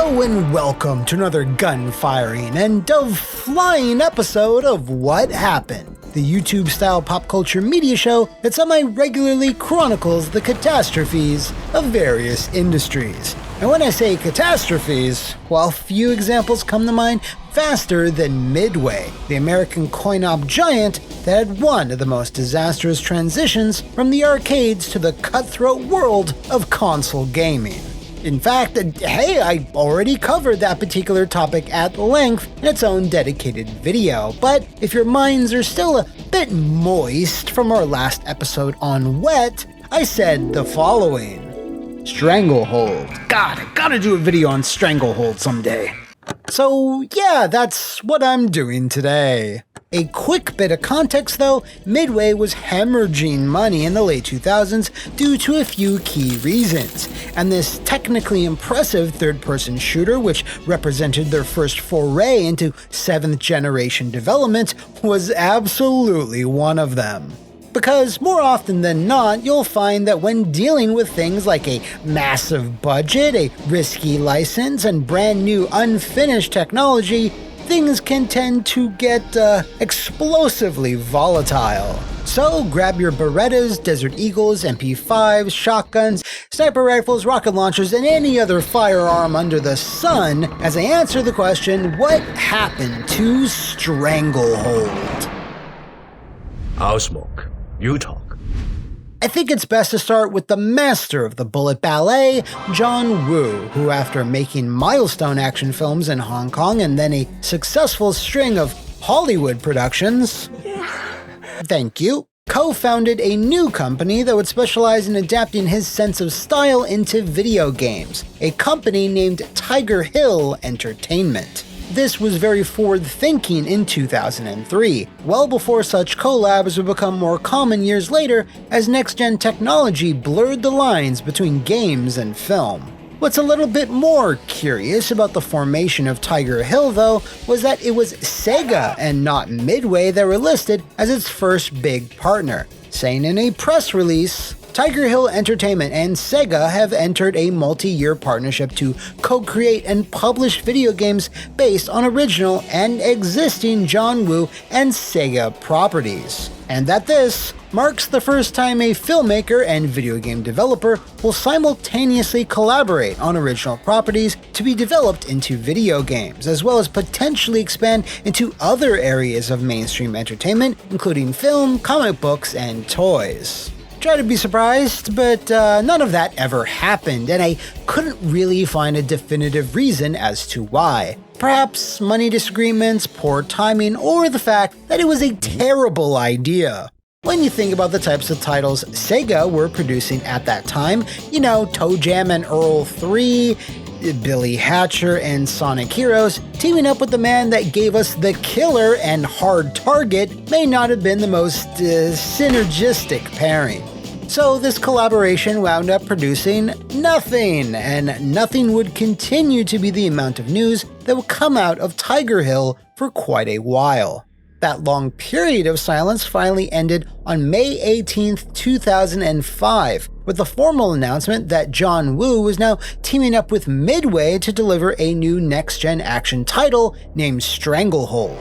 Hello and welcome to another gun-firing and dove-flying episode of What Happened, the YouTube-style pop culture media show that semi-regularly chronicles the catastrophes of various industries. And when I say catastrophes, well, few examples come to mind faster than Midway, the American coin-op giant that had one of the most disastrous transitions from the arcades to the cutthroat world of console gaming. In fact, hey, I already covered that particular topic at length in its own dedicated video, but if your minds are still a bit moist from our last episode on Wet, I said the following. Stranglehold. God, I gotta do a video on Stranglehold someday. So yeah, that's what I'm doing today. A quick bit of context though, Midway was hemorrhaging money in the late 2000s due to a few key reasons, and this technically impressive third-person shooter, which represented their first foray into 7th generation development, was absolutely one of them. Because more often than not, you'll find that when dealing with things like a massive budget, a risky license, and brand new unfinished technology, things can tend to get explosively volatile. So grab your Berettas, Desert Eagles, MP5s, shotguns, sniper rifles, rocket launchers, and any other firearm under the sun as I answer the question, what happened to Stranglehold? I'll smoke. You talk. I think it's best to start with the master of the bullet ballet, John Woo, who after making milestone action films in Hong Kong and then a successful string of Hollywood productions, thank you, co-founded a new company that would specialize in adapting his sense of style into video games, a company named Tiger Hill Entertainment. This was very forward-thinking in 2003, well before such collabs would become more common years later as next-gen technology blurred the lines between games and film. What's a little bit more curious about the formation of Tiger Hill, though, was that it was Sega and not Midway that were listed as its first big partner, saying in a press release, Tiger Hill Entertainment and Sega have entered a multi-year partnership to co-create and publish video games based on original and existing John Woo and Sega properties, and that this marks the first time a filmmaker and video game developer will simultaneously collaborate on original properties to be developed into video games, as well as potentially expand into other areas of mainstream entertainment, including film, comic books, and toys. Try to be surprised, but none of that ever happened, and I couldn't really find a definitive reason as to why. Perhaps money disagreements, poor timing, or the fact that it was a terrible idea. When you think about the types of titles Sega were producing at that time, you know, Toe Jam and Earl 3, Billy Hatcher and Sonic Heroes, teaming up with the man that gave us The Killer and Hard Target may not have been the most synergistic pairing. So this collaboration wound up producing nothing, and nothing would continue to be the amount of news that would come out of Tiger Hill for quite a while. That long period of silence finally ended on May 18, 2005, with the formal announcement that John Woo was now teaming up with Midway to deliver a new next-gen action title named Stranglehold.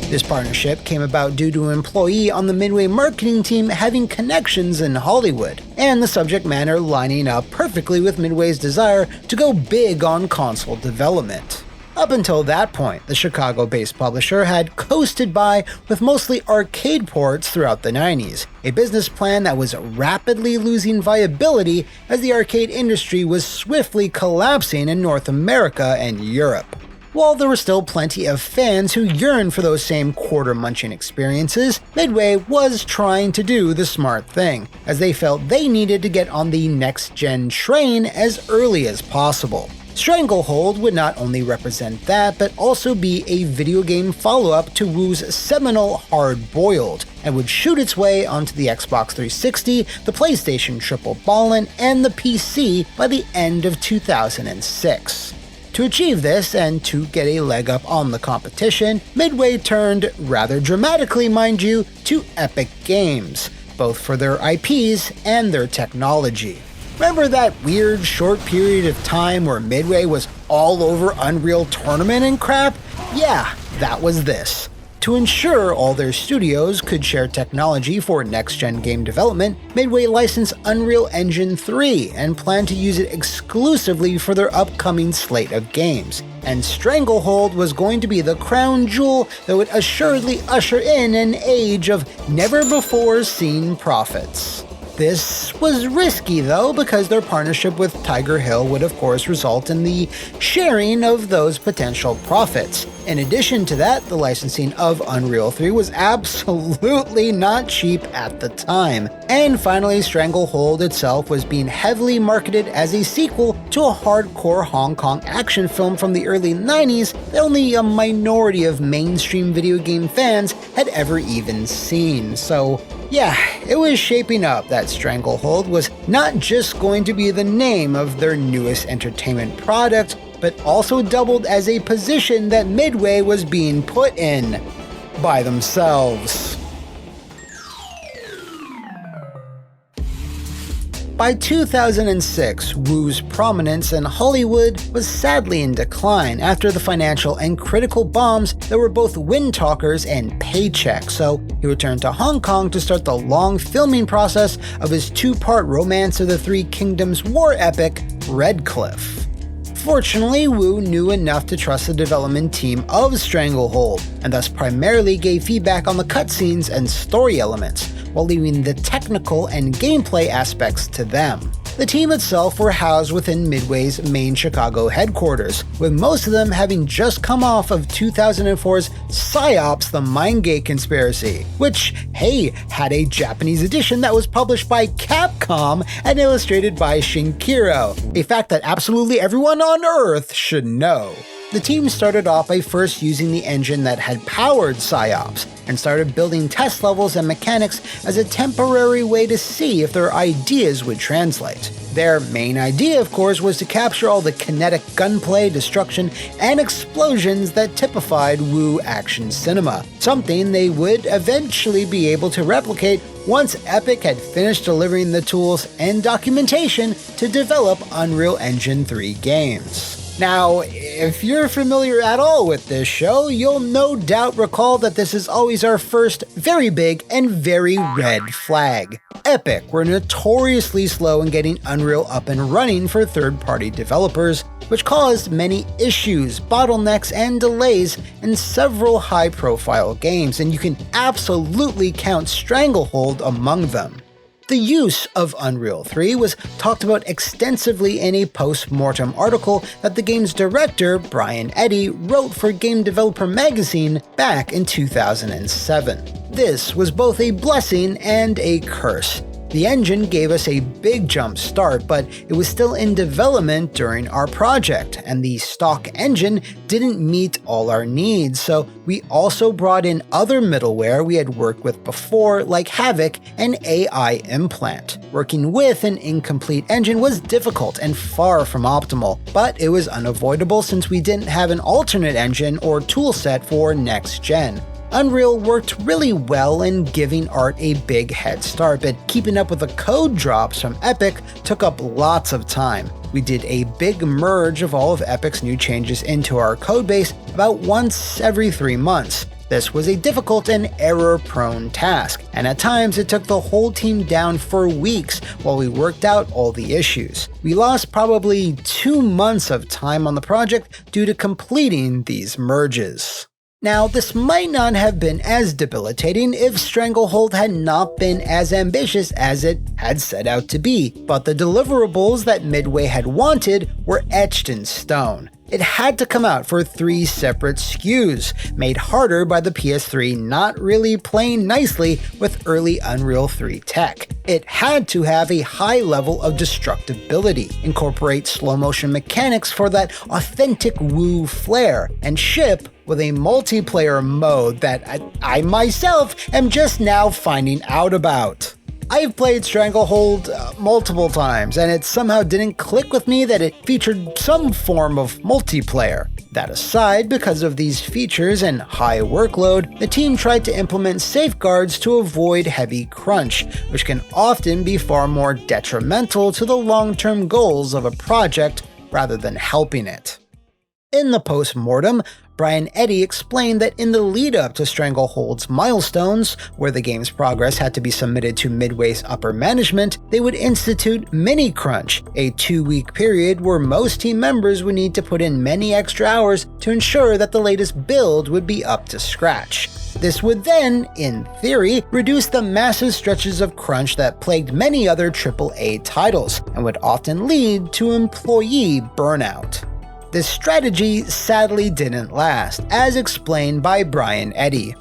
This partnership came about due to an employee on the Midway marketing team having connections in Hollywood, and the subject matter lining up perfectly with Midway's desire to go big on console development. Up until that point, the Chicago-based publisher had coasted by with mostly arcade ports throughout the 90s, a business plan that was rapidly losing viability as the arcade industry was swiftly collapsing in North America and Europe. While there were still plenty of fans who yearned for those same quarter-munching experiences, Midway was trying to do the smart thing, as they felt they needed to get on the next-gen train as early as possible. Stranglehold would not only represent that, but also be a video game follow-up to Woo's seminal Hard Boiled, and would shoot its way onto the Xbox 360, the PlayStation Triple Ballin', and the PC by the end of 2006. To achieve this, and to get a leg up on the competition, Midway turned, rather dramatically mind you, to Epic Games, both for their IPs and their technology. Remember that weird short period of time where Midway was all over Unreal Tournament and crap? Yeah, that was this. To ensure all their studios could share technology for next-gen game development, Midway licensed Unreal Engine 3 and planned to use it exclusively for their upcoming slate of games. And Stranglehold was going to be the crown jewel that would assuredly usher in an age of never-before-seen profits. This was risky though, because their partnership with Tiger Hill would of course result in the sharing of those potential profits. In addition to that, the licensing of Unreal 3 was absolutely not cheap at the time. And finally, Stranglehold itself was being heavily marketed as a sequel to a hardcore Hong Kong action film from the early 90s that only a minority of mainstream video game fans had ever even seen. So yeah, it was shaping up that Stranglehold was not just going to be the name of their newest entertainment product, but also doubled as a position that Midway was being put in by themselves. By 2006, Wu's prominence in Hollywood was sadly in decline after the financial and critical bombs that were both wind talkers and paychecks, so he returned to Hong Kong to start the long filming process of his two-part Romance of the Three Kingdoms war epic, Red Cliff. Fortunately, Wu knew enough to trust the development team of Stranglehold, and thus primarily gave feedback on the cutscenes and story elements, while leaving the technical and gameplay aspects to them. The team itself were housed within Midway's main Chicago headquarters, with most of them having just come off of 2004's PsyOps: The Mindgate Conspiracy, which, hey, had a Japanese edition that was published by Capcom and illustrated by Shinkiro, a fact that absolutely everyone on Earth should know. The team started off by first using the engine that had powered PsyOps, and started building test levels and mechanics as a temporary way to see if their ideas would translate. Their main idea, of course, was to capture all the kinetic gunplay, destruction, and explosions that typified Wu action cinema, something they would eventually be able to replicate once Epic had finished delivering the tools and documentation to develop Unreal Engine 3 games. Now, if you're familiar at all with this show, you'll no doubt recall that this is always our first very big and very red flag. Epic were notoriously slow in getting Unreal up and running for third-party developers, which caused many issues, bottlenecks, and delays in several high-profile games, and you can absolutely count Stranglehold among them. The use of Unreal 3 was talked about extensively in a post-mortem article that the game's director, Brian Eddy, wrote for Game Developer magazine back in 2007. This was both a blessing and a curse. The engine gave us a big jump start, but it was still in development during our project, and the stock engine didn't meet all our needs, so we also brought in other middleware we had worked with before, like Havoc and AI Implant. Working with an incomplete engine was difficult and far from optimal, but it was unavoidable since we didn't have an alternate engine or toolset for next gen. Unreal worked really well in giving art a big head start, but keeping up with the code drops from Epic took up lots of time. We did a big merge of all of Epic's new changes into our codebase about once every 3 months. This was a difficult and error-prone task, and at times it took the whole team down for weeks while we worked out all the issues. We lost probably 2 months of time on the project due to completing these merges. Now, this might not have been as debilitating if Stranglehold had not been as ambitious as it had set out to be, but the deliverables that Midway had wanted were etched in stone. It had to come out for 3 separate SKUs, made harder by the PS3 not really playing nicely with early Unreal 3 tech. It had to have a high level of destructibility, incorporate slow motion mechanics for that authentic Wu flair, and ship with a multiplayer mode that I myself am just now finding out about. I've played Stranglehold multiple times, and it somehow didn't click with me that it featured some form of multiplayer. That aside, because of these features and high workload, the team tried to implement safeguards to avoid heavy crunch, which can often be far more detrimental to the long-term goals of a project rather than helping it. In the post-mortem, AdventureAndy explained that in the lead-up to Stranglehold's milestones, where the game's progress had to be submitted to Midway's upper management, they would institute Mini Crunch, a 2-week period where most team members would need to put in many extra hours to ensure that the latest build would be up to scratch. This would then, in theory, reduce the massive stretches of crunch that plagued many other AAA titles, and would often lead to employee burnout. This strategy sadly didn't last, as explained by AdventureAndy.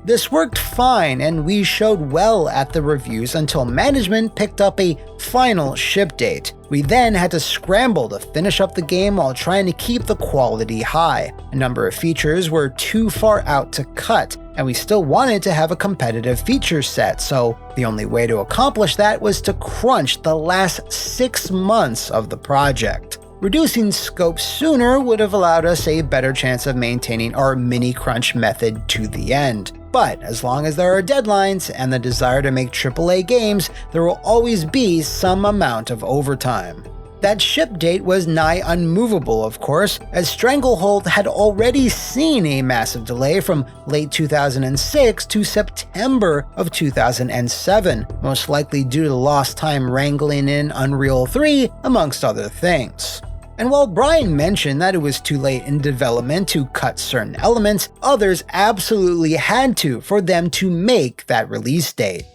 This worked fine and we showed well at the reviews until management picked up a final ship date. We then had to scramble to finish up the game while trying to keep the quality high. A number of features were too far out to cut, and we still wanted to have a competitive feature set, so the only way to accomplish that was to crunch the last 6 months of the project. Reducing scope sooner would have allowed us a better chance of maintaining our mini crunch method to the end. But as long as there are deadlines and the desire to make AAA games, there will always be some amount of overtime. That ship date was nigh unmovable, of course, as Stranglehold had already seen a massive delay from late 2006 to September of 2007, most likely due to lost time wrangling in Unreal 3, amongst other things. And while Brian mentioned that it was too late in development to cut certain elements, others absolutely had to for them to make that release date.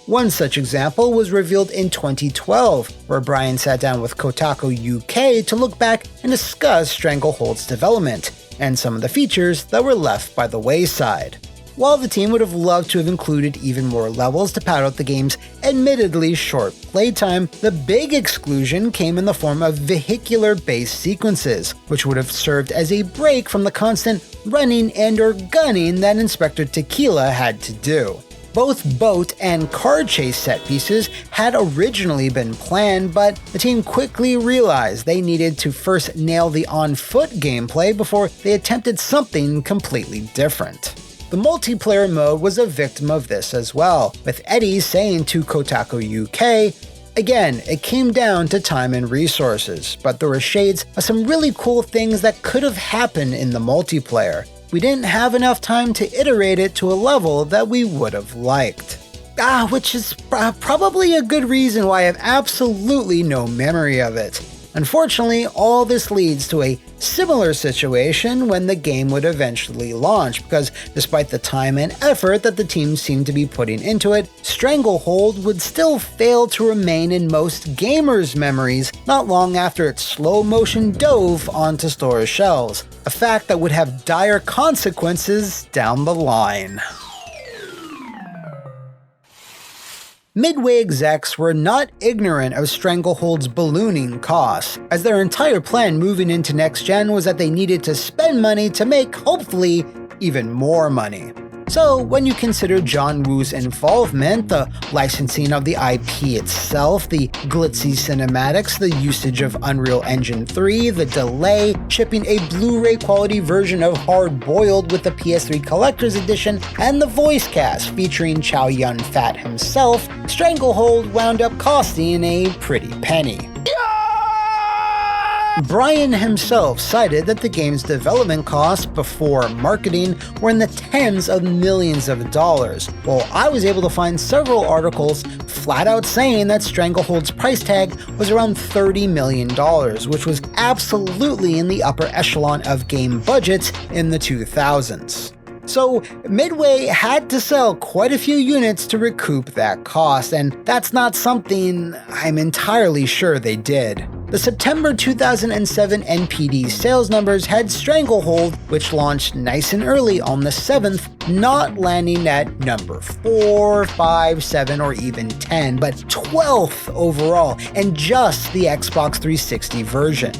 One such example was revealed in 2012, where Brian sat down with Kotaku UK to look back and discuss Stranglehold's development, and some of the features that were left by the wayside. While the team would have loved to have included even more levels to pad out the game's admittedly short playtime, the big exclusion came in the form of vehicular-based sequences, which would have served as a break from the constant running and/or gunning that Inspector Tequila had to do. Both boat and car chase set pieces had originally been planned, but the team quickly realized they needed to first nail the on-foot gameplay before they attempted something completely different. The multiplayer mode was a victim of this as well, with Eddie saying to Kotaku UK, "Again, it came down to time and resources, but there were shades of some really cool things that could have happened in the multiplayer. We didn't have enough time to iterate it to a level that we would have liked." Which is probably a good reason why I have absolutely no memory of it. Unfortunately, all this leads to a similar situation when the game would eventually launch, because despite the time and effort that the team seemed to be putting into it, Stranglehold would still fail to remain in most gamers' memories not long after its slow motion dove onto store shelves, a fact that would have dire consequences down the line. Midway execs were not ignorant of Stranglehold's ballooning costs, as their entire plan moving into next gen was that they needed to spend money to make, hopefully, even more money. So when you consider John Woo's involvement, the licensing of the IP itself, the glitzy cinematics, the usage of Unreal Engine 3, the delay, shipping a Blu-ray quality version of Hard Boiled with the PS3 Collector's Edition, and the voice cast featuring Chow Yun-Fat himself, Stranglehold wound up costing a pretty penny. Brian himself cited that the game's development costs before marketing were in the tens of millions of dollars, while I was able to find several articles flat out saying that Stranglehold's price tag was around $30 million, which was absolutely in the upper echelon of game budgets in the 2000s. So Midway had to sell quite a few units to recoup that cost, and that's not something I'm entirely sure they did. The September 2007 NPD sales numbers had Stranglehold, which launched nice and early on the 7th, not landing at number 4, 5, 7, or even 10, but 12th overall, and just the Xbox 360 version.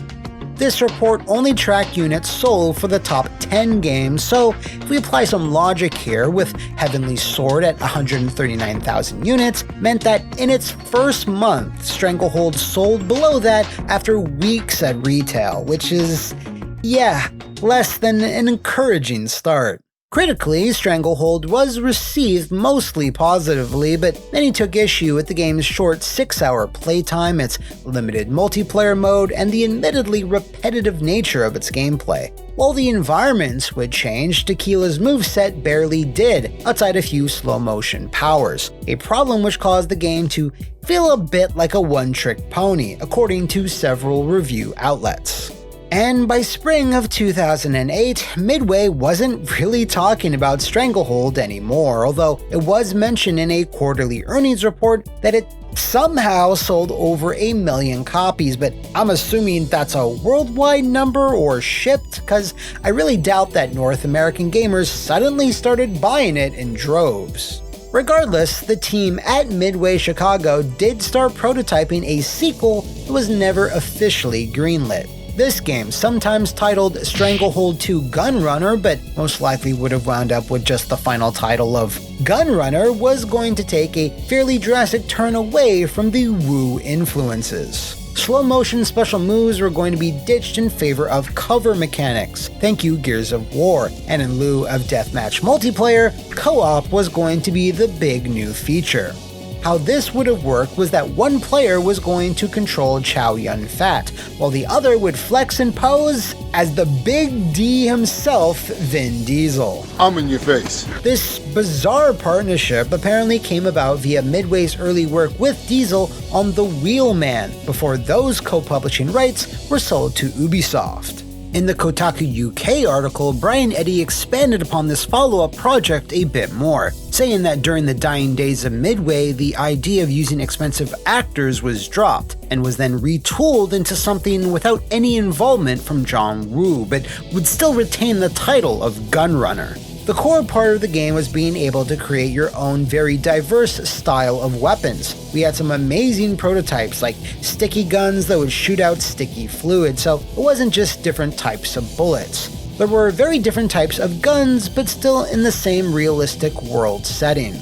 This report only tracked units sold for the top 10 games, so if we apply some logic here, with Heavenly Sword at 139,000 units, meant that in its first month, Stranglehold sold below that after weeks at retail, which is, yeah, less than an encouraging start. Critically, Stranglehold was received mostly positively, but many took issue with the game's short 6-hour playtime, its limited multiplayer mode, and the admittedly repetitive nature of its gameplay. While the environments would change, Tequila's moveset barely did, outside a few slow-motion powers, a problem which caused the game to feel a bit like a one-trick pony, according to several review outlets. And by spring of 2008, Midway wasn't really talking about Stranglehold anymore, although it was mentioned in a quarterly earnings report that it somehow sold over 1 million copies, but I'm assuming that's a worldwide number or shipped, because I really doubt that North American gamers suddenly started buying it in droves. Regardless, the team at Midway Chicago did start prototyping a sequel that was never officially greenlit. This game, sometimes titled Stranglehold 2 Gunrunner, but most likely would have wound up with just the final title of Gunrunner, was going to take a fairly drastic turn away from the Woo influences. Slow-motion special moves were going to be ditched in favor of cover mechanics, thank you Gears of War, and in lieu of deathmatch multiplayer, co-op was going to be the big new feature. How this would have worked was that one player was going to control Chow Yun-Fat, while the other would flex and pose as the Big D himself, Vin Diesel. I'm in your face. This bizarre partnership apparently came about via Midway's early work with Diesel on The Wheelman, before those co-publishing rights were sold to Ubisoft. In the Kotaku UK article, AdventureAndy expanded upon this follow-up project a bit more, saying that during the dying days of Midway, the idea of using expensive actors was dropped, and was then retooled into something without any involvement from John Woo, but would still retain the title of Gunrunner. The core part of the game was being able to create your own very diverse style of weapons. We had some amazing prototypes like sticky guns that would shoot out sticky fluid, so it wasn't just different types of bullets. There were very different types of guns, but still in the same realistic world setting.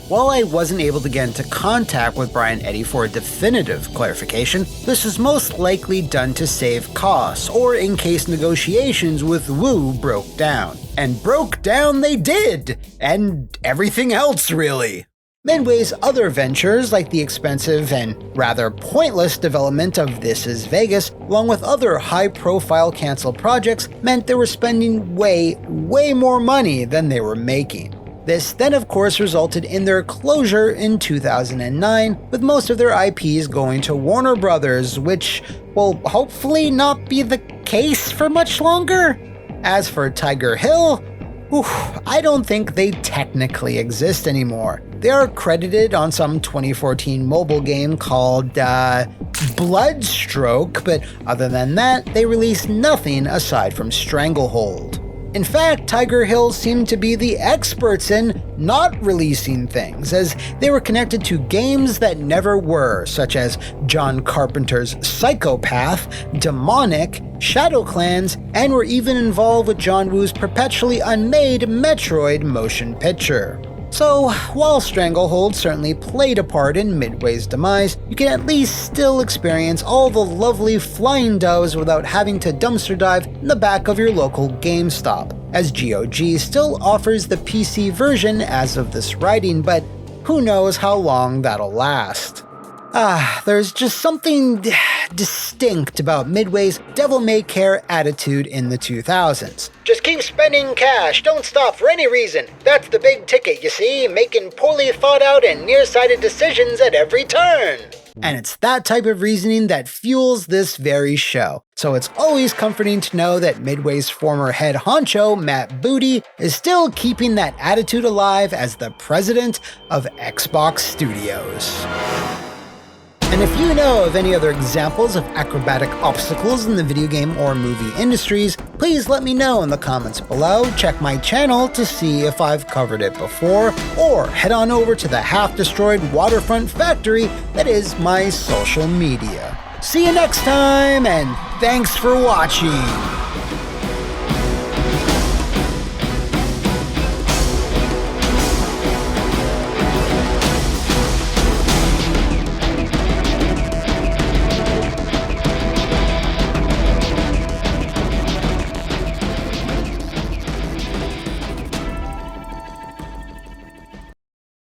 While I wasn't able to get into contact with AdventureAndy for a definitive clarification, this was most likely done to save costs, or in case negotiations with Woo broke down. And broke down they did! And everything else, really. Midway's other ventures, like the expensive and rather pointless development of This Is Vegas, along with other high-profile cancelled projects, meant they were spending way more money than they were making. This then of course resulted in their closure in 2009, with most of their IPs going to Warner Brothers, which will hopefully not be the case for much longer. As for Tiger Hill, I don't think they technically exist anymore. They are credited on some 2014 mobile game called Bloodstroke, but other than that, they released nothing aside from Stranglehold. In fact, Tiger Hill seemed to be the experts in not releasing things, as they were connected to games that never were, such as John Carpenter's Psychopath, Demonic, Shadow Clans, and were even involved with John Woo's perpetually unmade Metroid motion picture. So, while Stranglehold certainly played a part in Midway's demise, you can at least still experience all the lovely flying doves without having to dumpster dive in the back of your local GameStop, as GOG still offers the PC version as of this writing, but who knows how long that'll last. There's just something distinct about Midway's devil-may-care attitude in the 2000s. Just keep spending cash, don't stop for any reason. That's the big ticket, you see, making poorly thought out and nearsighted decisions at every turn. And it's that type of reasoning that fuels this very show. So it's always comforting to know that Midway's former head honcho, Matt Booty, is still keeping that attitude alive as the president of Xbox Studios. And if you know of any other examples of acrobatic obstacles in the video game or movie industries, please let me know in the comments below, check my channel to see if I've covered it before, or head on over to the half-destroyed waterfront factory that is my social media. See you next time, and thanks for watching!